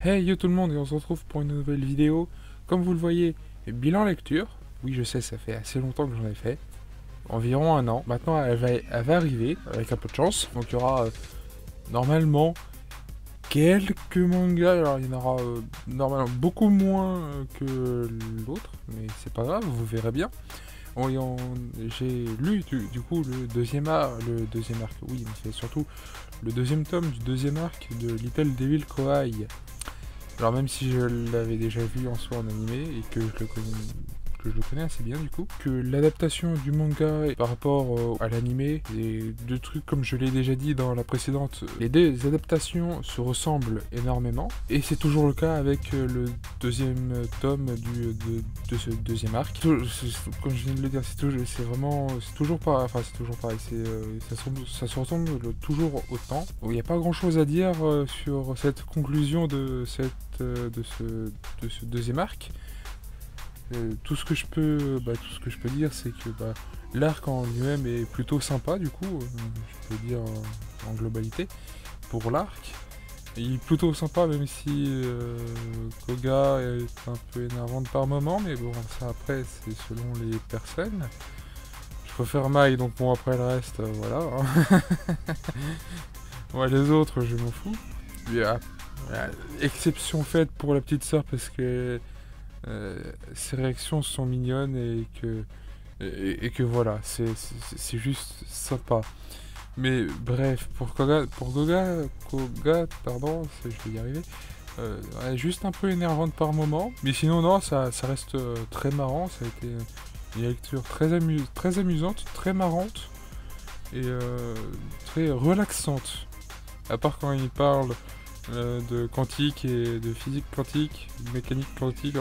Hey yo tout le monde et on se retrouve pour une nouvelle vidéo. Comme vous le voyez, bilan lecture. Oui je sais, ça fait assez longtemps que j'en ai fait. Environ un an. Maintenant elle va arriver avec un peu de chance. Donc il y aura normalement quelques mangas. Alors il y en aura normalement beaucoup moins que l'autre. Mais c'est pas grave, vous verrez bien. J'ai lu du coup le deuxième arc. Oui, mais c'est surtout le deuxième tome du deuxième arc de Little Devil Koai. Alors même si je l'avais déjà vu en soi en animé et que je le connais assez bien du coup, que l'adaptation du manga par rapport à l'animé, et deux trucs comme je l'ai déjà dit dans la précédente, les deux adaptations se ressemblent énormément et c'est toujours le cas avec le deuxième tome de ce deuxième arc. Comme je viens de le dire, c'est toujours pas, enfin c'est toujours pareil, ça se ressemble toujours autant. Il n'y a pas grand chose à dire sur cette conclusion de ce deuxième arc. Tout ce que je peux dire, c'est que l'arc en lui-même est plutôt sympa du coup, je peux dire en globalité pour l'arc. Il est plutôt sympa même si Koga est un peu énervante par moment, mais bon ça après c'est selon les personnes. Je préfère Mai donc bon après le reste voilà. Ouais, les autres je m'en fous. Exception faite pour la petite sœur parce que ses réactions sont mignonnes et que voilà, c'est juste sympa. Mais bref, pour Koga, pardon, je vais y arriver, elle est juste un peu énervante par moment. Mais sinon, non, ça reste très marrant. Ça a été une lecture très amusante, très marrante et très relaxante. À part quand il parle de quantique et de physique quantique, de mécanique quantique,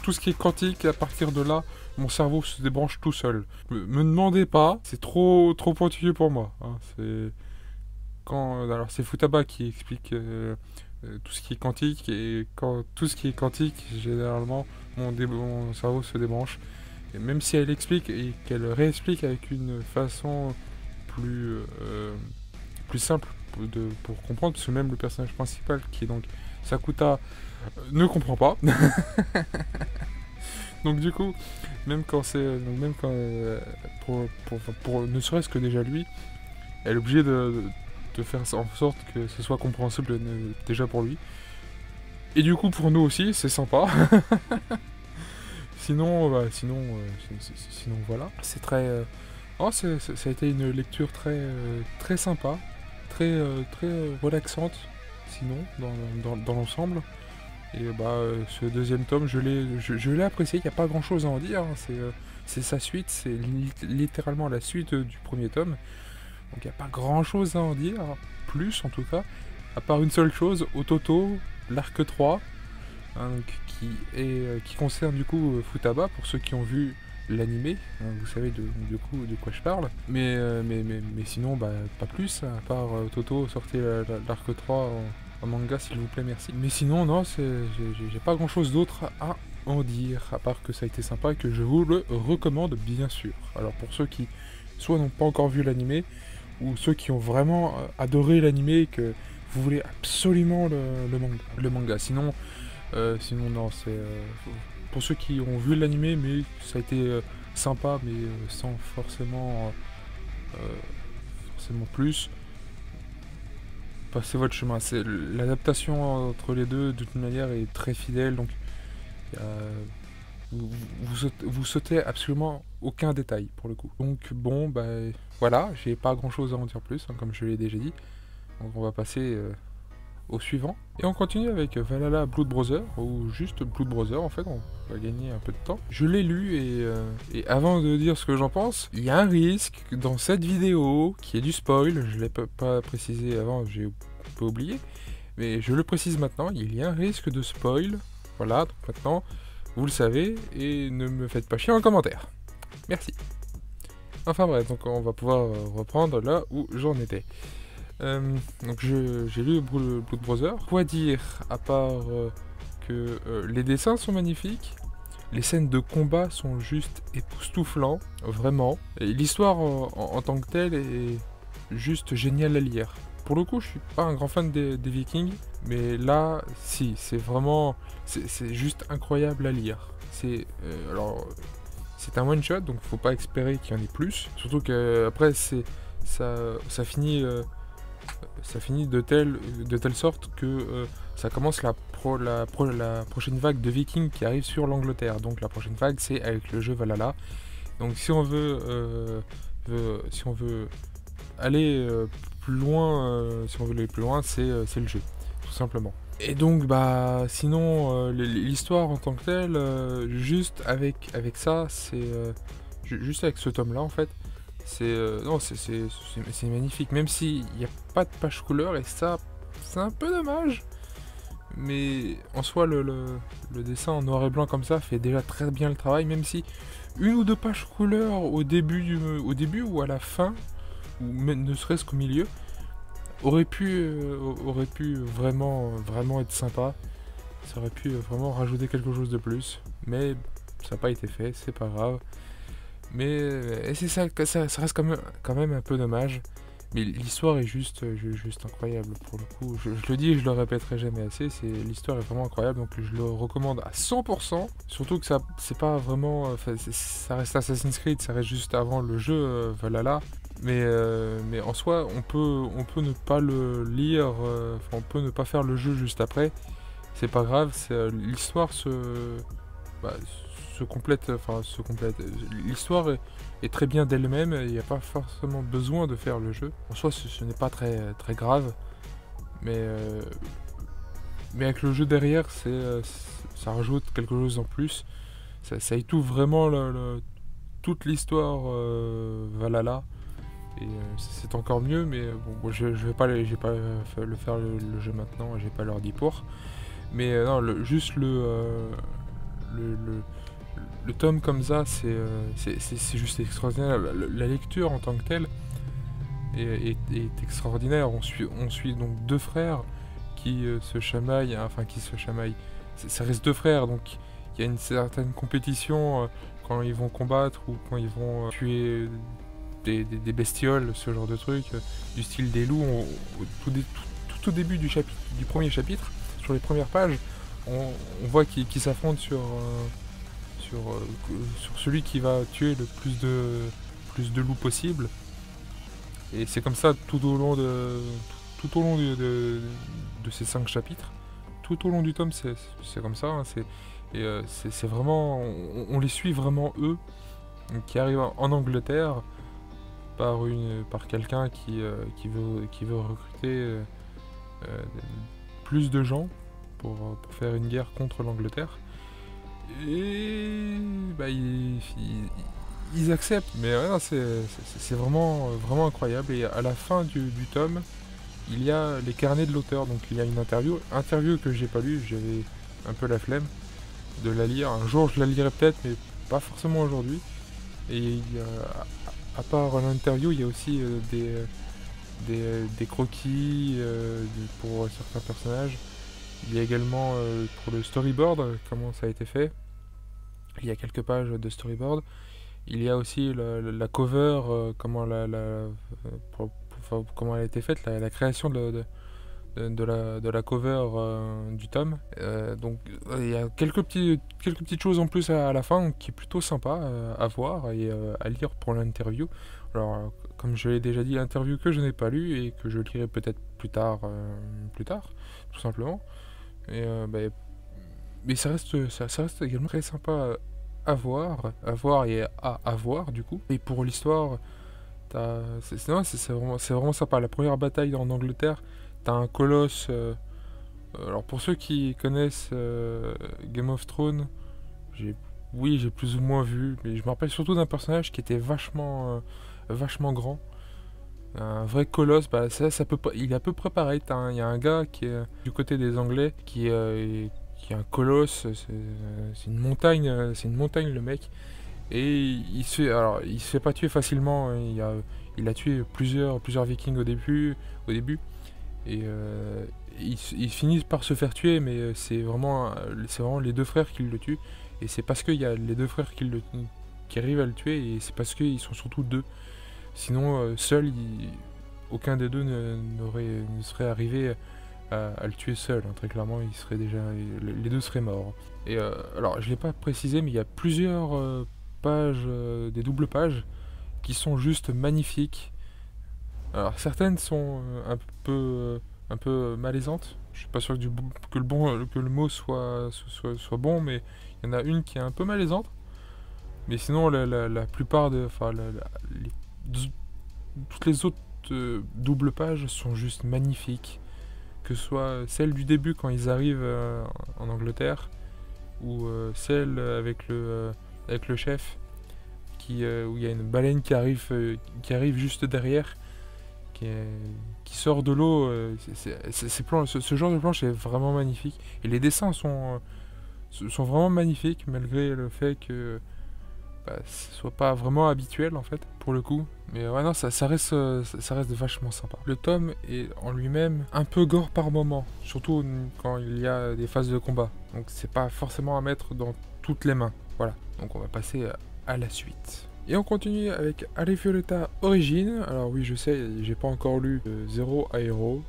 tout ce qui est quantique, à partir de là, mon cerveau se débranche tout seul. Me demandez pas, c'est trop pointilleux pour moi. Hein. Alors c'est Futaba qui explique tout ce qui est quantique et quand tout ce qui est quantique, généralement, mon cerveau se débranche. Et même si elle explique et qu'elle réexplique avec une façon plus simple pour comprendre, parce que même le personnage principal, qui est donc Sakuta, ne comprend pas. Donc du coup, même quand pour ne serait-ce que déjà lui, elle est obligée de faire en sorte que ce soit compréhensible déjà pour lui. Et du coup pour nous aussi, c'est sympa. Sinon voilà, c'est très ça a été une lecture très sympa, très relaxante, sinon, dans l'ensemble. Et ce deuxième tome, je l'ai apprécié, il n'y a pas grand chose à en dire, hein. C'est sa suite, c'est littéralement la suite du premier tome. Donc il n'y a pas grand chose à en dire, plus en tout cas, à part une seule chose, Ototo, l'arc 3, hein, qui concerne du coup Futaba, pour ceux qui ont vu l'animé, hein, vous savez de quoi je parle. Mais sinon, pas plus, à part Toto, sortez l'arc 3 en manga s'il vous plaît, merci. Mais sinon, non, j'ai pas grand chose d'autre à en dire, à part que ça a été sympa et que je vous le recommande bien sûr. Alors pour ceux qui soit n'ont pas encore vu l'animé, ou ceux qui ont vraiment adoré l'animé et que vous voulez absolument le manga. Sinon, non, c'est pour ceux qui ont vu l'animé, mais ça a été sympa, mais sans forcément plus. Passez votre chemin. L'adaptation entre les deux, de toute manière, est très fidèle, donc vous sautez absolument aucun détail pour le coup. Donc bon, voilà, j'ai pas grand chose à en dire plus, hein, comme je l'ai déjà dit. Donc on va passer au suivant. Et on continue avec Valhalla Blood Brother, ou juste Blood Brother en fait, on va gagner un peu de temps. Je l'ai lu et avant de dire ce que j'en pense, il y a un risque dans cette vidéo qui est du spoil, je l'ai pas précisé avant, j'ai un peu oublié, mais je le précise maintenant, il y a un risque de spoil, voilà, donc maintenant vous le savez, et ne me faites pas chier en commentaire. Merci. Enfin bref, donc on va pouvoir reprendre là où j'en étais. Donc j'ai lu Blood Brother. Quoi dire à part que les dessins sont magnifiques, les scènes de combat sont juste époustouflants, vraiment. Et l'histoire en tant que telle est juste géniale à lire. pour le coup, je suis pas un grand fan des Vikings, mais là, si, c'est vraiment, c'est juste incroyable à lire. Alors, c'est un one shot, donc faut pas espérer qu'il y en ait plus. Surtout que après, ça, ça finit, ça finit de telle sorte que ça commence la prochaine vague de Vikings qui arrive sur l'Angleterre. Donc la prochaine vague, c'est avec le jeu Valhalla. Donc si on veut aller plus loin, si on veut aller plus loin, c'est le jeu, tout simplement. Et donc, bah, sinon, l'histoire en tant que telle, juste avec ça, juste avec ce tome-là, en fait, non, c'est magnifique. Même s'il n'y a pas de page couleur, et ça, c'est un peu dommage. Mais en soi, le dessin en noir et blanc comme ça fait déjà très bien le travail, même si une ou deux pages couleur au début ou à la fin, ou même ne serait-ce qu'au milieu, aurait pu vraiment être sympa. Ça aurait pu vraiment rajouter quelque chose de plus, mais ça n'a pas été fait, c'est pas grave. Mais c'est ça reste quand même un peu dommage. Mais l'histoire est juste incroyable pour le coup. Je le dis et je le répéterai jamais assez. L'histoire est vraiment incroyable, donc je le recommande à 100%. Surtout que c'est pas vraiment, ça reste Assassin's Creed, ça reste juste avant le jeu Valhalla. Mais en soi, on peut ne pas le lire, on peut ne pas faire le jeu juste après. C'est pas grave, l'histoire bah, se complète, L'histoire est très bien d'elle-même, il n'y a pas forcément besoin de faire le jeu. En soi, ce n'est pas très grave, mais avec le jeu derrière, ça rajoute quelque chose en plus. Ça étouffe vraiment toute l'histoire Valhalla. Et c'est encore mieux, mais bon, je vais pas le faire le jeu maintenant, j'ai pas l'ordi pour. Mais non, juste le tome comme ça, c'est juste extraordinaire. La lecture en tant que telle est extraordinaire. On suit donc deux frères qui se chamaillent, Ça reste deux frères, donc il y a une certaine compétition quand ils vont combattre ou quand ils vont tuer des bestioles, ce genre de truc, du style des loups. Tout au début du premier chapitre, sur les premières pages, on voit qu'ils s'affrontent sur celui qui va tuer le plus de loups possible. Et c'est comme ça tout au long de ces 5 chapitres. Tout au long du tome, c'est comme ça. Hein, c'est vraiment, on les suit vraiment eux, qui arrivent en Angleterre par quelqu'un qui veut recruter plus de gens pour faire une guerre contre l'Angleterre. Et bah, ils acceptent, mais ouais, c'est vraiment incroyable. Et à la fin du tome, il y a les carnets de l'auteur, donc il y a une interview que j'ai pas lue, j'avais un peu la flemme de la lire. Un jour je la lirai peut-être, mais pas forcément aujourd'hui. Et à part l'interview, il y a aussi des croquis pour certains personnages. Il y a également pour le storyboard, comment ça a été fait. Il y a quelques pages de storyboard. Il y a aussi la cover, comment elle a été faite, la création de la cover du tome. Donc il y a quelques petites choses en plus à la fin qui est plutôt sympa à voir et à lire pour l'interview. Alors comme je l'ai déjà dit, l'interview que je n'ai pas lue et que je lirai peut-être plus tard, tout simplement. Et, mais ça reste également très sympa à voir et à voir du coup. Et pour l'histoire, c'est vraiment sympa. La première bataille en Angleterre, t'as un colosse. Alors pour ceux qui connaissent Game of Thrones, j'ai plus ou moins vu, mais je me rappelle surtout d'un personnage qui était vachement grand. Un vrai colosse, bah ça peut pas. Il est à peu près pareil. Il y a un gars qui est du côté des Anglais, qui est un colosse. C'est une montagne, le mec. Et il se fait pas tuer facilement. Il a tué plusieurs Vikings au début. Et ils finissent par se faire tuer, mais c'est vraiment les deux frères qui le tuent. Et c'est parce qu'il y a les deux frères qui arrivent à le tuer, et c'est parce qu'ils sont surtout deux. Sinon, seul, aucun des deux ne serait arrivé à le tuer seul, hein. Très clairement, les deux seraient morts. Et alors, je l'ai pas précisé, mais il y a plusieurs pages, des doubles pages, qui sont juste magnifiques. Alors, certaines sont un peu malaisantes. Je suis pas sûr que le mot soit bon, mais il y en a une qui est un peu malaisante. Mais sinon, la plupart enfin, toutes les autres doubles pages sont juste magnifiques. Que ce soit celle du début quand ils arrivent en Angleterre, ou celle avec le chef, où il y a une baleine qui arrive juste derrière, qui sort de l'eau. Ce genre de planche est vraiment magnifique. Et les dessins sont vraiment magnifiques, malgré le fait que ce soit pas vraiment habituel en fait, pour le coup. Mais ouais, non, ça reste vachement sympa. Le tome est en lui-même un peu gore par moment, surtout quand il y a des phases de combat. Donc c'est pas forcément à mettre dans toutes les mains. Voilà, donc on va passer à la suite. Et on continue avec Allez Violetta Origins. Alors oui, je sais, j'ai pas encore lu Zero à Hero,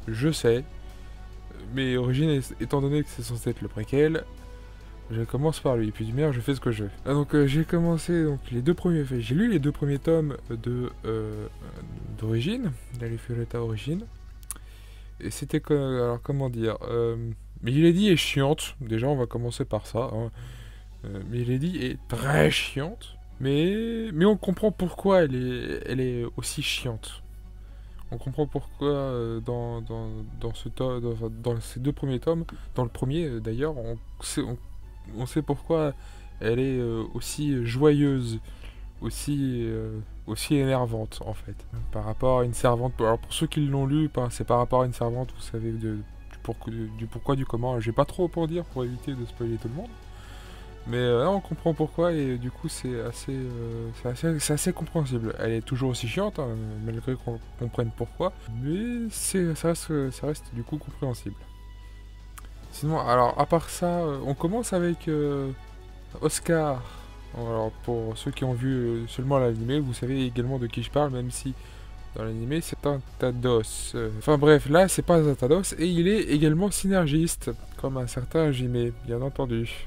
je sais. Mais Origins, étant donné que c'est censé être le préquel, je commence par lui, et puis du merde, je fais ce que je veux. Donc j'ai commencé les deux premiers. J'ai lu les deux premiers tomes d'Origine, d'Allez Violetta Origins. Et c'était alors comment dire, Milady est chiante. Déjà, on va commencer par ça. Hein. Milady est très chiante, mais on comprend pourquoi elle est aussi chiante. On comprend pourquoi dans ces deux premiers tomes, dans le premier d'ailleurs, on sait pourquoi elle est aussi joyeuse, aussi énervante en fait. Par rapport à une servante. Alors pour ceux qui l'ont lu, c'est par rapport à une servante, vous savez du pourquoi, du comment. J'ai pas trop pour dire pour éviter de spoiler tout le monde. Mais là on comprend pourquoi et du coup c'est assez compréhensible. Elle est toujours aussi chiante, hein, malgré qu'on comprenne pourquoi. Mais ça reste du coup compréhensible. Sinon, alors à part ça, on commence avec Oscar. Alors pour ceux qui ont vu seulement l'animé, vous savez également de qui je parle, même si dans l'animé c'est un Tados. Enfin bref, là c'est pas un Tados et il est également synergiste, comme un certain Jimé, bien entendu.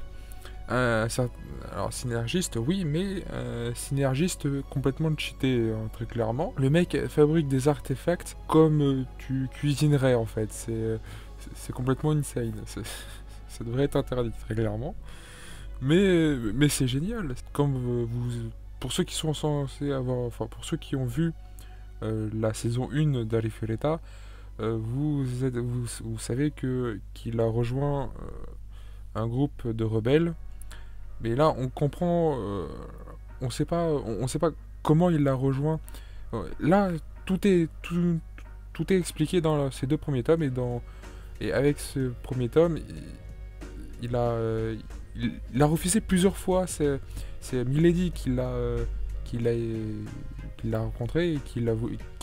Alors synergiste, oui, mais synergiste complètement cheaté, hein, très clairement. Le mec fabrique des artefacts comme tu cuisinerais en fait. C'est complètement insane. Ça devrait être interdit, très clairement. Mais c'est génial. Comme pour ceux qui sont censés avoir, enfin pour ceux qui ont vu la saison 1 d'Allez Violetta, vous savez qu'il a rejoint un groupe de rebelles. Mais là, on comprend, on sait pas comment il l'a rejoint. Là, tout est expliqué dans ces deux premiers tomes et avec ce premier tome, il a refusé plusieurs fois. C'est Milady qui l'a rencontré et qui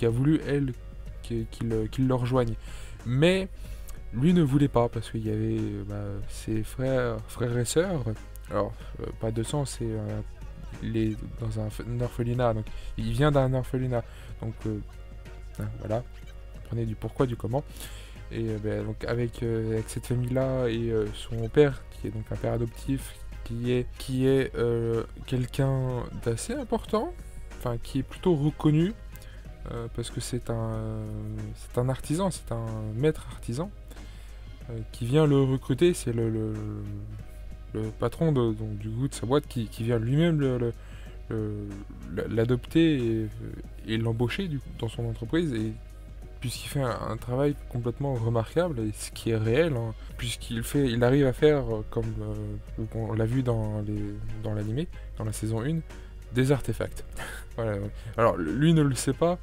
a voulu elle qu'il le rejoigne. Mais lui ne voulait pas parce qu'il y avait ses frères et sœurs. Alors, pas de sang, il est dans un orphelinat, donc il vient d'un orphelinat. Donc voilà, vous comprenez du pourquoi, du comment. Et donc avec cette famille-là et son père, qui est donc un père adoptif, qui est quelqu'un d'assez important, enfin qui est plutôt reconnu, parce que c'est un artisan, c'est un maître artisan, qui vient le recruter, c'est le patron donc, du goût de sa boîte qui vient lui-même l'adopter et l'embaucher dans son entreprise, et puisqu'il fait un travail complètement remarquable, et ce qui est réel, hein, il arrive à faire, comme on l'a vu dans l'animé, dans la saison 1, des artefacts. Voilà. Alors lui ne le sait pas,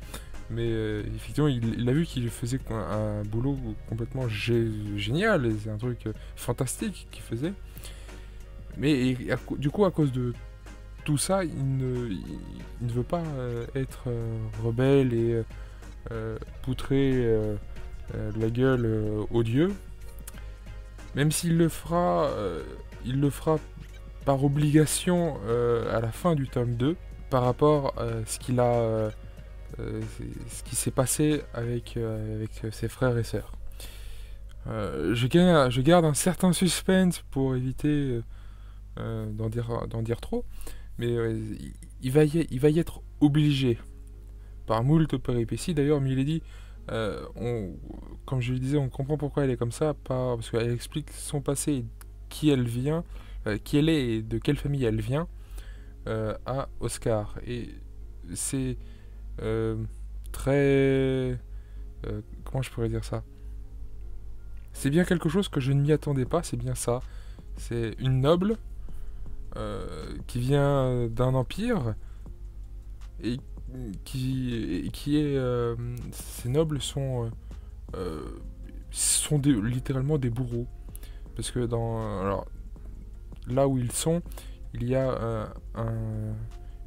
mais effectivement il a vu qu'il faisait un boulot complètement génial, et c'est un truc fantastique qu'il faisait. Mais du coup, à cause de tout ça, il ne veut pas être rebelle et poutrer la gueule aux dieux. Même s'il le fera, par obligation à la fin du tome 2, par rapport à ce qu'il a ce qui s'est passé avec ses frères et sœurs. Je garde un certain suspense pour éviter d'en dire trop, mais il va y être obligé par moult péripéties. D'ailleurs, Milady, comme je le disais, on comprend pourquoi elle est comme ça, parce qu'elle explique son passé, et qui elle vient, qui elle est et de quelle famille elle vient à Oscar. Et c'est très... comment je pourrais dire ça? C'est bien quelque chose que je ne m'y attendais pas, c'est bien ça. C'est une noble qui vient d'un empire et qui est... ces nobles sont littéralement des bourreaux. Parce que alors, là où ils sont, il y a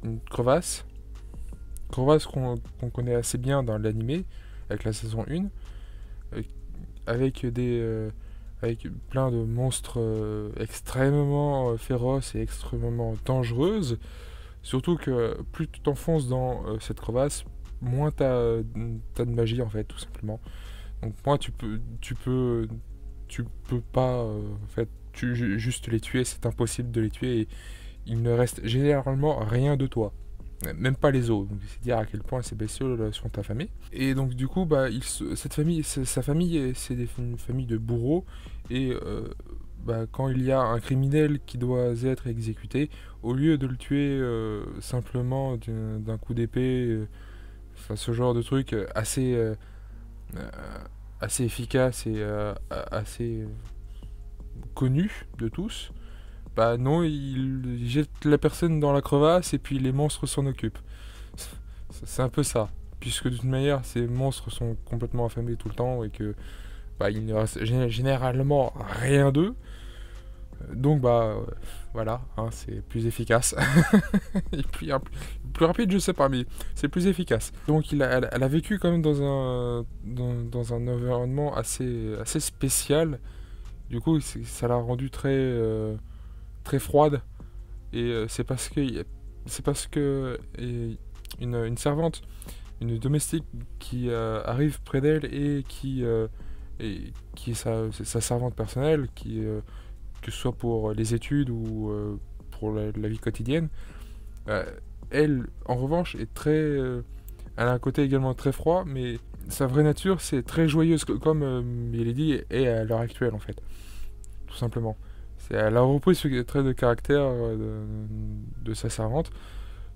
une crevasse. Crevasse qu'on connaît assez bien dans l'animé, avec la saison 1, avec avec plein de monstres extrêmement féroces et extrêmement dangereuses. Surtout que plus tu t'enfonces dans cette crevasse, moins t'as de magie en fait, tout simplement. Donc moi tu peux pas en fait juste les tuer, c'est impossible de les tuer et il ne reste généralement rien de toi. Même pas les os, donc c'est dire à quel point ces bestioles sont affamées. Et donc du coup, bah, cette famille, sa famille, c'est une famille de bourreaux, et bah, quand il y a un criminel qui doit être exécuté, au lieu de le tuer simplement d'un coup d'épée, enfin, ce genre de truc euh, assez efficace et assez connu de tous, bah non, il jette la personne dans la crevasse et puis les monstres s'en occupent. C'est un peu ça. Puisque de toute manière, ces monstres sont complètement affamés tout le temps et que bah, il ne reste généralement rien d'eux. Donc bah voilà, hein, c'est plus efficace. Et puis plus rapide, je sais pas, mais c'est plus efficace. Donc elle a vécu quand même dans un environnement assez spécial. Du coup, ça l'a rendue très froide. Et c'est parce que une servante, une domestique qui arrive près d'elle et qui est sa servante personnelle, que ce soit pour les études ou pour la vie quotidienne, euh, elle, en revanche, est elle a un côté également très froid, mais sa vraie nature, c'est très joyeuse, comme Milady est à l'heure actuelle, en fait. Tout simplement. Elle a repris ce trait de caractère de sa servante,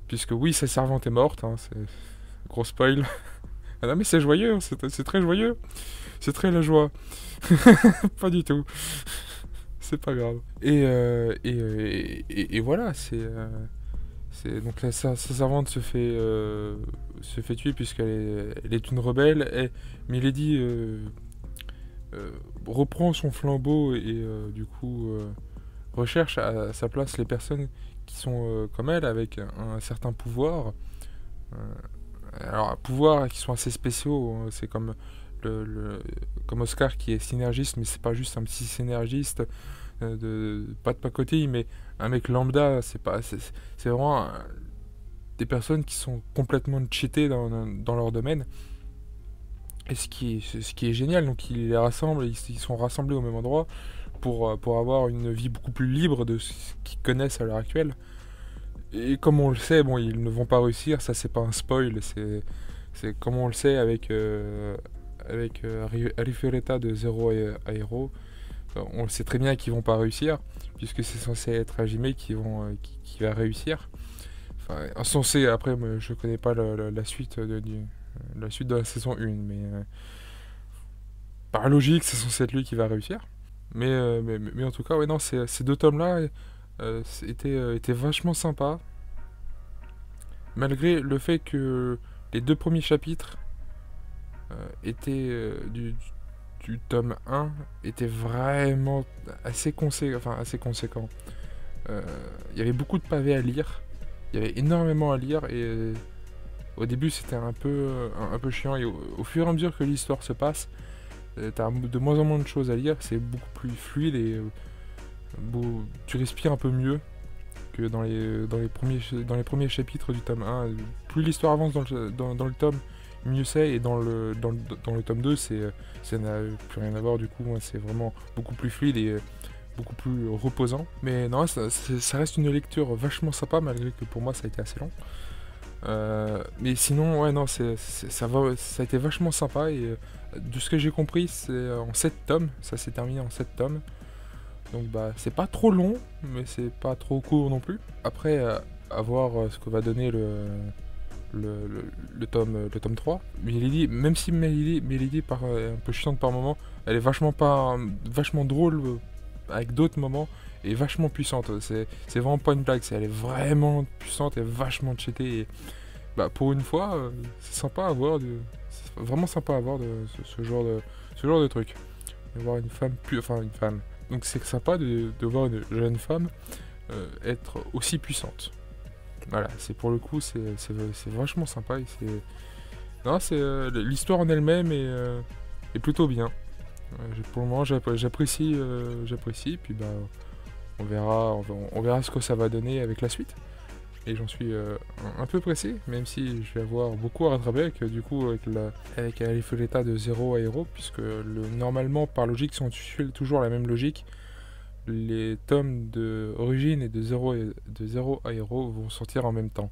puisque oui, sa servante est morte, hein, c'est gros spoil. Ah non mais c'est joyeux, c'est très joyeux, c'est très la joie. Pas du tout, c'est pas grave. Et voilà, donc sa servante se fait tuer elle est une rebelle, et Milady reprend son flambeau et du coup recherche à sa place les personnes qui sont comme elle, avec un certain pouvoir. Euh, alors, pouvoirs qui sont assez spéciaux, hein, c'est comme comme Oscar qui est synergiste, mais c'est pas juste un petit synergiste pas de pacotille, mais un mec lambda, c'est vraiment des personnes qui sont complètement cheatées dans leur domaine. Et ce qui est génial, donc ils les rassemblent, ils sont rassemblés au même endroit pour avoir une vie beaucoup plus libre de ce qu'ils connaissent à l'heure actuelle. Et comme on le sait, bon, ils ne vont pas réussir, ça c'est pas un spoil, c'est comme on le sait avec Arifureta de Zero à Hero, on le sait très bien qu'ils vont pas réussir, puisque c'est censé être Hajime qui va réussir. Enfin, censé, après, moi, je connais pas la suite la suite de la saison 1, mais par logique, c'est censé être lui qui va réussir. Mais en tout cas, ouais, non, ces deux tomes-là étaient vachement sympas. Malgré le fait que les deux premiers chapitres étaient du tome 1 étaient vraiment assez conséquents. Il y avait beaucoup de pavés à lire. Il y avait énormément à lire et au début c'était un peu chiant. Et au fur et à mesure que l'histoire se passe, t'as de moins en moins de choses à lire. C'est beaucoup plus fluide et tu respires un peu mieux que dans les premiers chapitres du tome 1, plus l'histoire avance dans le tome, mieux c'est, et dans le tome 2, ça n'a plus rien à voir du coup, hein, c'est vraiment beaucoup plus fluide et beaucoup plus reposant. Mais non, ça reste une lecture vachement sympa, malgré que pour moi ça a été assez long. Mais sinon, ouais, non, ça a été vachement sympa, et de ce que j'ai compris, c'est en 7 tomes, ça s'est terminé en 7 tomes. Donc bah c'est pas trop long, mais c'est pas trop court non plus. Après, à voir ce que va donner le tome 3. Milady, même si Milady un peu chiante par moment, elle est vachement drôle avec d'autres moments, et vachement puissante. C'est vraiment pas une blague, elle est vraiment puissante et vachement cheatée. Et, bah, pour une fois, c'est sympa à voir, c'est vraiment sympa à voir ce genre de truc. De voir une femme, une femme. Donc c'est sympa de voir une jeune femme être aussi puissante. Voilà, c'est pour le coup, c'est vachement sympa. Et non, l'histoire en elle-même est plutôt bien. Pour le moment, j'apprécie. Puis bah, on verra ce que ça va donner avec la suite. Et j'en suis un peu pressé, même si je vais avoir beaucoup à rattraper avec l'alphabéta de 0 à Hero, puisque normalement, par logique, si on suit toujours la même logique, les tomes de Origine et de 0 à Hero vont sortir en même temps.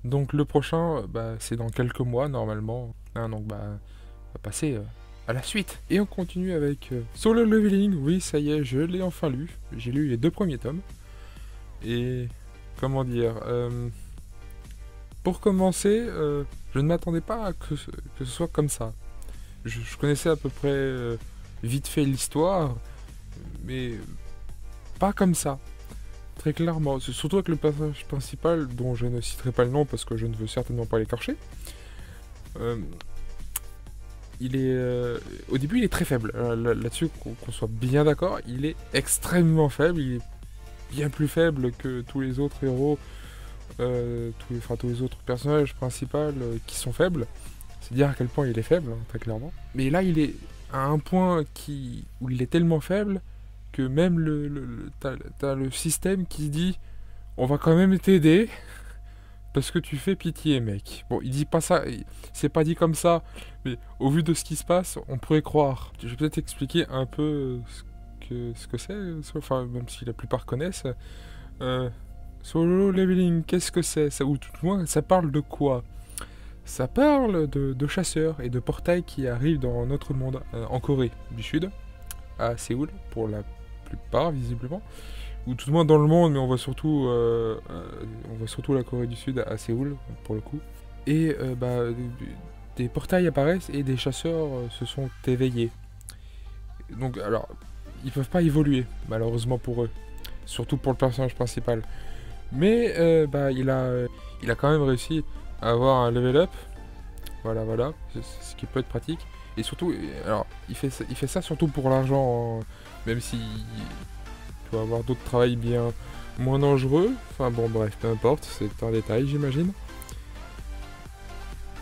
Donc le prochain, bah, c'est dans quelques mois normalement. Donc bah, on va passer à la suite. Et on continue avec Solo Leveling. Oui, ça y est, je l'ai enfin lu. J'ai lu les 2 premiers tomes. Et comment dire, pour commencer, je ne m'attendais pas à que ce soit comme ça. Je connaissais à peu près vite fait l'histoire, mais pas comme ça, très clairement. Surtout avec le personnage principal, dont je ne citerai pas le nom parce que je ne veux certainement pas l'écorcher. Au début, il est très faible. Là-dessus, qu'on soit bien d'accord, il est extrêmement faible. Il est bien plus faible que tous les autres héros, tous les autres personnages principaux qui sont faibles. C'est dire à quel point il est faible, hein, très clairement. Mais là, il est à un point où il est tellement faible que même t'as le système qui dit on va quand même t'aider parce que tu fais pitié, mec. Bon, il dit pas ça, c'est pas dit comme ça, mais au vu de ce qui se passe, on pourrait croire. Je vais peut-être expliquer un peu ce que c'est, enfin, même si la plupart connaissent. Solo Leveling, qu'est-ce que c'est ça, ou tout au moins, ça parle de quoi? Ça parle de chasseurs et de portails qui arrivent dans notre monde, en Corée du Sud, à Séoul, pour la plupart, visiblement. Ou tout au moins dans le monde, mais on voit surtout la Corée du Sud à Séoul, pour le coup. Et bah, des portails apparaissent et des chasseurs se sont éveillés. Donc, alors, ils peuvent pas évoluer, malheureusement pour eux. Surtout pour le personnage principal. Mais bah, il a quand même réussi à avoir un level up. Voilà, ce qui peut être pratique. Et surtout, alors, il fait ça surtout pour l'argent, même si il doit avoir d'autres travails bien moins dangereux. Enfin bon, bref, peu importe, c'est un détail, j'imagine.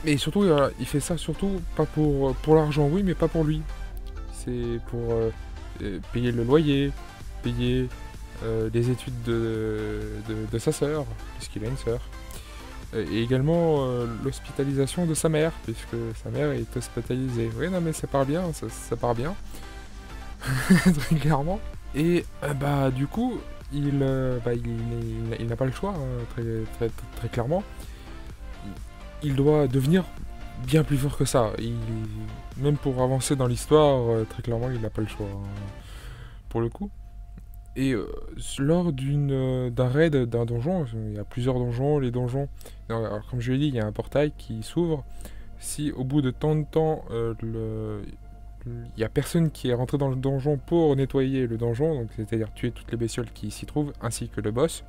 Mais surtout, il fait ça surtout pas pour l'argent, oui, mais pas pour lui. C'est pour payer le loyer, payer les études de sa sœur, puisqu'il a une sœur. Et également l'hospitalisation de sa mère, puisque sa mère est hospitalisée. Oui, non, mais ça part bien, ça part bien. Très clairement. Et bah, du coup, il n'a pas le choix, hein, très clairement. Il doit devenir bien plus fort que ça. Même pour avancer dans l'histoire, très clairement, il n'a pas le choix, hein, pour le coup. Et lors d'un raid d'un donjon, il y a plusieurs donjons, les donjons... Alors, comme je l'ai dit, il y a un portail qui s'ouvre. Si au bout de tant de temps, il n'y a personne qui est rentré dans le donjon pour nettoyer le donjon, donc c'est-à-dire tuer toutes les bestioles qui s'y trouvent, ainsi que le boss,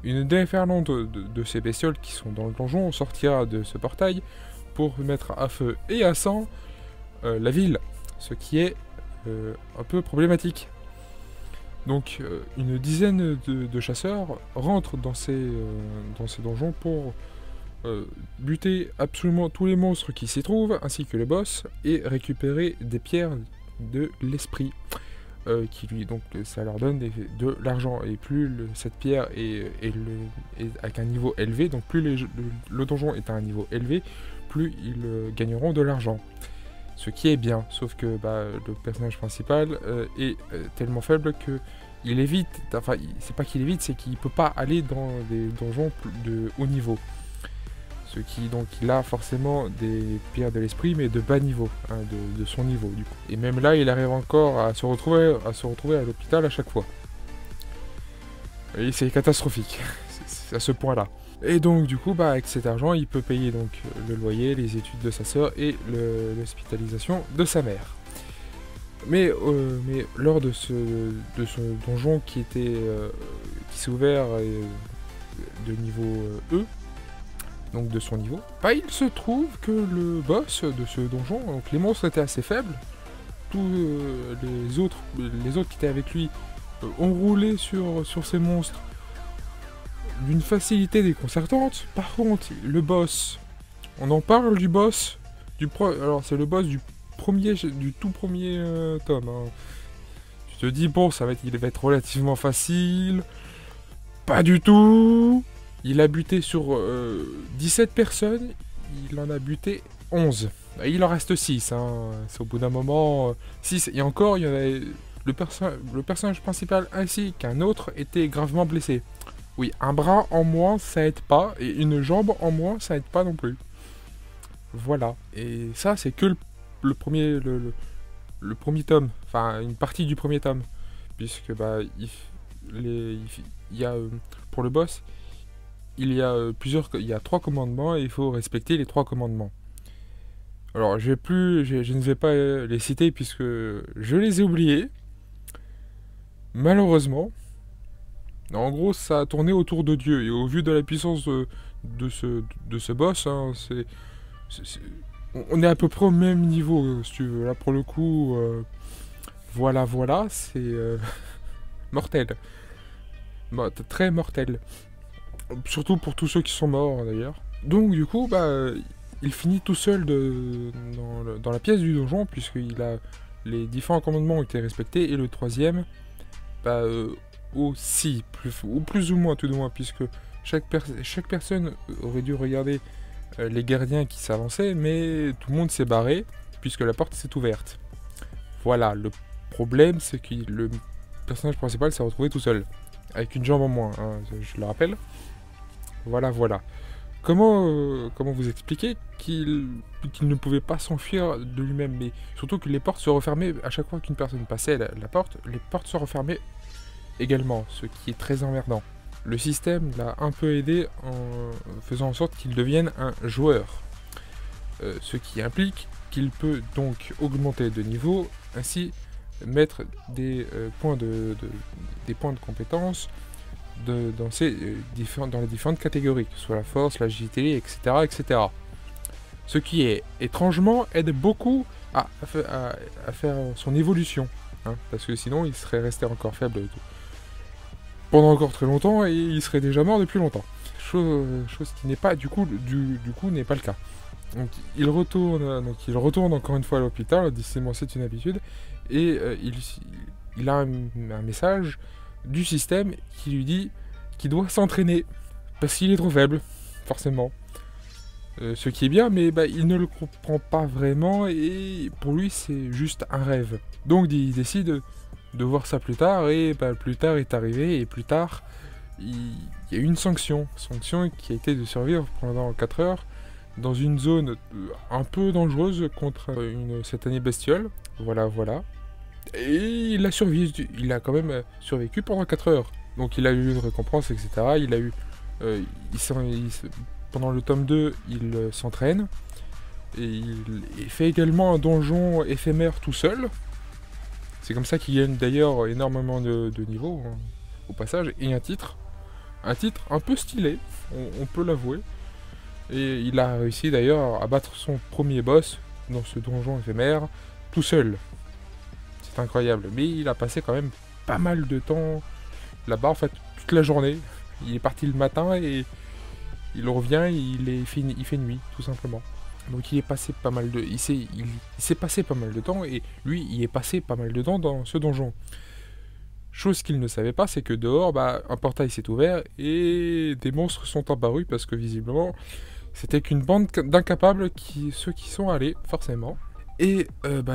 une déferlante de ces bestioles qui sont dans le donjon sortira de ce portail pour mettre à feu et à sang la ville, ce qui est un peu problématique. Donc une dizaine de chasseurs rentrent dans ces donjons pour buter absolument tous les monstres qui s'y trouvent, ainsi que le boss, et récupérer des pierres de l'esprit. qui lui donc ça leur donne de l'argent, et plus cette pierre est avec un niveau élevé, donc plus le donjon est à un niveau élevé, plus ils gagneront de l'argent. Ce qui est bien, sauf que le personnage principal est tellement faible que il évite, enfin c'est pas qu'il évite, c'est qu'il peut pas aller dans des donjons de haut niveau. Ce qui, donc, il a forcément des pierres de l'esprit, mais de bas niveau, hein, de son niveau, du coup. Et même là, il arrive encore à se retrouver à l'hôpital à chaque fois. Et c'est catastrophique, c'est à ce point-là. Et donc, du coup, avec cet argent, il peut payer donc le loyer, les études de sa sœur et l'hospitalisation de sa mère. Mais lors de ce donjon qui s'est ouvert de niveau E, donc de son niveau, il se trouve que le boss de ce donjon, donc les monstres étaient assez faibles, tous les autres qui étaient avec lui ont roulé sur ces monstres d'une facilité déconcertante. Par contre, le boss, on en parle du boss, alors c'est le boss du tout premier tome. Hein. Tu te dis, bon, il va être relativement facile, pas du tout. Il a buté sur 17 personnes, il en a buté 11. Il en reste 6, hein. C'est au bout d'un moment 6. Et encore, il y en avait le personnage principal ainsi qu'un autre était gravement blessé. Oui, un bras en moins, ça aide pas, et une jambe en moins, ça aide pas non plus. Voilà. Et ça, c'est que le premier tome, enfin une partie du premier tome, puisque il y a pour le boss, il y a 3 commandements et il faut respecter les 3 commandements. Alors je ne vais pas les citer puisque je les ai oubliés, malheureusement. En gros, ça a tourné autour de Dieu, et au vu de la puissance de ce boss, hein, on est à peu près au même niveau, si tu veux. Là pour le coup, voilà, c'est mortel, très mortel. Surtout pour tous ceux qui sont morts, d'ailleurs. Donc, du coup, il finit tout seul dans la pièce du donjon, puisque les différents commandements ont été respectés, et le troisième, aussi, plus ou moins, tout de moins, puisque chaque personne aurait dû regarder les gardiens qui s'avançaient, mais tout le monde s'est barré, puisque la porte s'est ouverte. Voilà, le problème, c'est que le personnage principal s'est retrouvé tout seul, avec une jambe en moins, hein, je le rappelle. Voilà. Comment vous expliquer qu'il ne pouvait pas s'enfuir de lui-même, mais surtout que les portes se refermaient à chaque fois qu'une personne passait la porte, les portes se refermaient également, ce qui est très emmerdant. Le système l'a un peu aidé en faisant en sorte qu'il devienne un joueur, ce qui implique qu'il peut donc augmenter de niveau, ainsi mettre des points de compétences dans les différentes catégories, que ce soit la force, l'agilité, etc. Ce qui étrangement aide beaucoup à faire son évolution, hein, parce que sinon il serait resté encore faible pendant encore très longtemps et il serait déjà mort depuis longtemps. Chose qui n'est pas du coup n'est pas le cas. Donc il retourne encore une fois à l'hôpital, décidément c'est une habitude, et il a un message du système qui lui dit qu'il doit s'entraîner parce qu'il est trop faible, forcément. Ce qui est bien, mais il ne le comprend pas vraiment, et pour lui c'est juste un rêve. Donc il décide de voir ça plus tard, et plus tard est arrivé, et plus tard il y a eu une sanction qui a été de survivre pendant 4 heures dans une zone un peu dangereuse contre une satanée bestiole. Voilà. Et il a quand même survécu pendant 4 heures. Donc il a eu une récompense, etc. Il a eu... pendant le tome 2, il s'entraîne. Et il fait également un donjon éphémère tout seul. C'est comme ça qu'il gagne d'ailleurs énormément de niveau, hein, au passage. Et un titre un peu stylé, on peut l'avouer. Et il a réussi d'ailleurs à battre son premier boss dans ce donjon éphémère tout seul. C'est incroyable. Mais il a passé quand même pas mal de temps là-bas, en fait, toute la journée. Il est parti le matin et il revient et il fait nuit, tout simplement. Donc il est passé pas mal de... Il s'est passé pas mal de temps, et lui, il est passé pas mal de temps dans ce donjon. Chose qu'il ne savait pas, c'est que dehors, un portail s'est ouvert, et des monstres sont apparus, parce que visiblement, c'était qu'une bande d'incapables, ceux qui sont allés, forcément. Et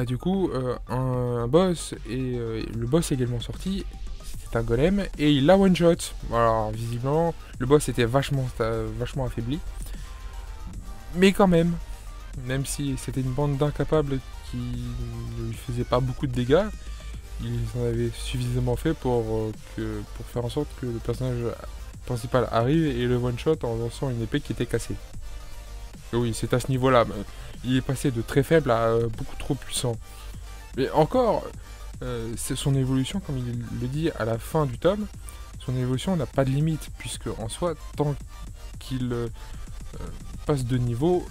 du coup, un boss, et le boss est également sorti, c'était un golem, et il l'a one-shot. Alors visiblement, le boss était vachement affaibli. Mais quand même si c'était une bande d'incapables qui ne lui faisait pas beaucoup de dégâts, ils en avaient suffisamment fait pour faire en sorte que le personnage principal arrive et le one-shot en lançant une épée qui était cassée. Et oui, c'est à ce niveau-là. Il est passé de très faible à beaucoup trop puissant. Mais encore, c'est son évolution, comme il le dit à la fin du tome, son évolution n'a pas de limite, puisque en soi, tant qu'il passe de niveau,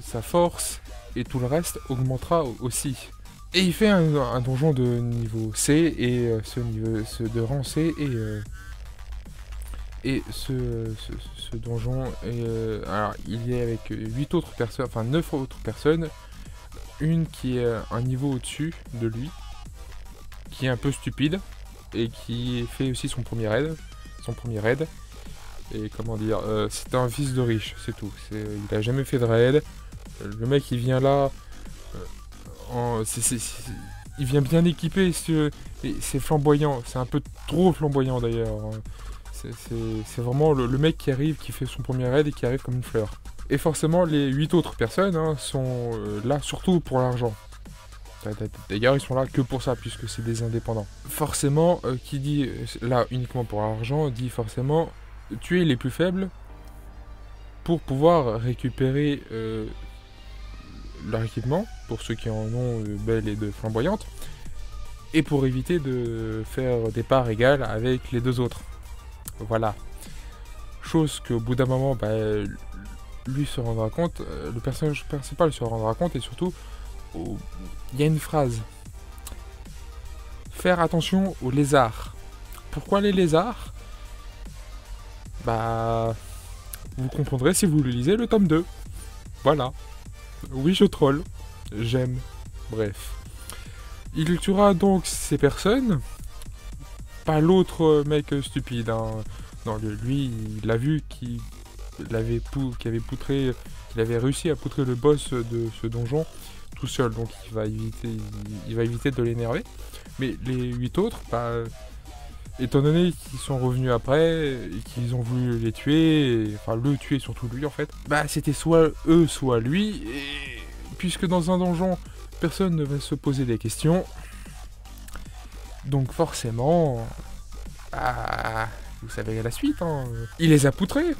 sa force et tout le reste augmentera aussi. Et il fait un donjon de niveau C, et ce de rang C, et ce donjon, alors il est avec 8 autres personnes, enfin 9 autres personnes, une qui est un niveau au-dessus de lui, qui est un peu stupide, et qui fait aussi son premier raid. Et comment dire, c'est un fils de riche, c'est tout. Il a jamais fait de raid. Le mec il vient là, il vient bien équipé, c'est flamboyant, c'est un peu trop flamboyant d'ailleurs. C'est vraiment le mec qui arrive, qui fait son premier raid et qui arrive comme une fleur. Et forcément les 8 autres personnes sont là surtout pour l'argent. D'ailleurs ils sont là que pour ça, puisque c'est des indépendants. Forcément, qui dit là uniquement pour l'argent, dit forcément tuer les plus faibles pour pouvoir récupérer leur équipement, pour ceux qui en ont belle et de flamboyante, et pour éviter de faire des parts égales avec les deux autres. Voilà. Chose qu'au bout d'un moment, lui se rendra compte, le personnage principal se rendra compte, et surtout, il y a une phrase. Faire attention aux lézards. Pourquoi les lézards ? Vous comprendrez si vous le lisez le tome 2. Voilà. Oui, je troll. J'aime. Bref. Il tuera donc ces personnes. Pas l'autre mec stupide. Non, lui, il a vu qu'il avait poutré... Il avait réussi à poutrer le boss de ce donjon tout seul. Donc il va éviter de l'énerver. Mais les 8 autres, étant donné qu'ils sont revenus après, et qu'ils ont voulu les tuer, enfin le tuer, surtout lui en fait, c'était soit eux, soit lui, et puisque dans un donjon, personne ne va se poser des questions, donc forcément, vous savez la suite, il les a poutrés,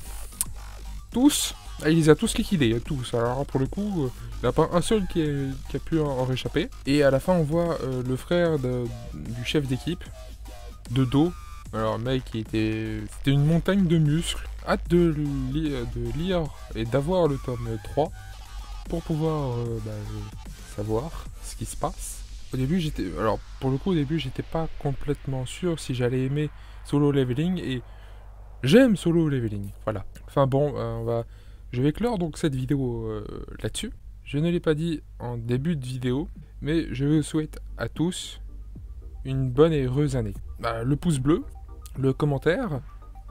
tous, il les a tous liquidés, tous, alors pour le coup, il n'y en a pas un seul qui a pu en réchapper, et à la fin on voit le frère du chef d'équipe, de dos. Alors mec, c'était une montagne de muscles. Hâte de lire et d'avoir le tome 3 pour pouvoir savoir ce qui se passe. Au début j'étais pas complètement sûr si j'allais aimer Solo Leveling, et j'aime Solo Leveling, voilà. Enfin bon, je vais clore donc cette vidéo là-dessus. Je ne l'ai pas dit en début de vidéo, mais je vous souhaite à tous une bonne et heureuse année. Le pouce bleu, le commentaire,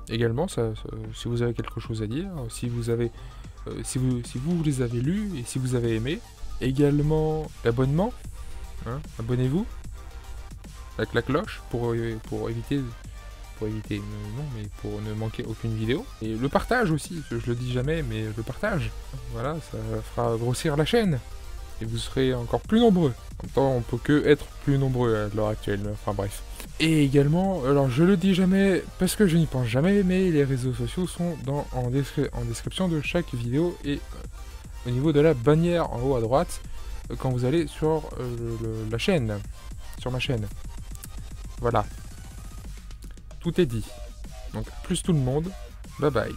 également, si vous avez quelque chose à dire, si vous les avez lus et si vous avez aimé. Également l'abonnement, abonnez-vous, avec la cloche pour ne manquer aucune vidéo. Et le partage aussi, je le dis jamais, mais le partage, voilà, ça fera grossir la chaîne. Et vous serez encore plus nombreux. En même temps, on peut que être plus nombreux à l'heure actuelle. Enfin bref. Et également, alors je le dis jamais parce que je n'y pense jamais, mais les réseaux sociaux sont en description de chaque vidéo, et au niveau de la bannière en haut à droite, quand vous allez sur la chaîne, sur ma chaîne. Voilà. Tout est dit. Donc plus tout le monde. Bye bye.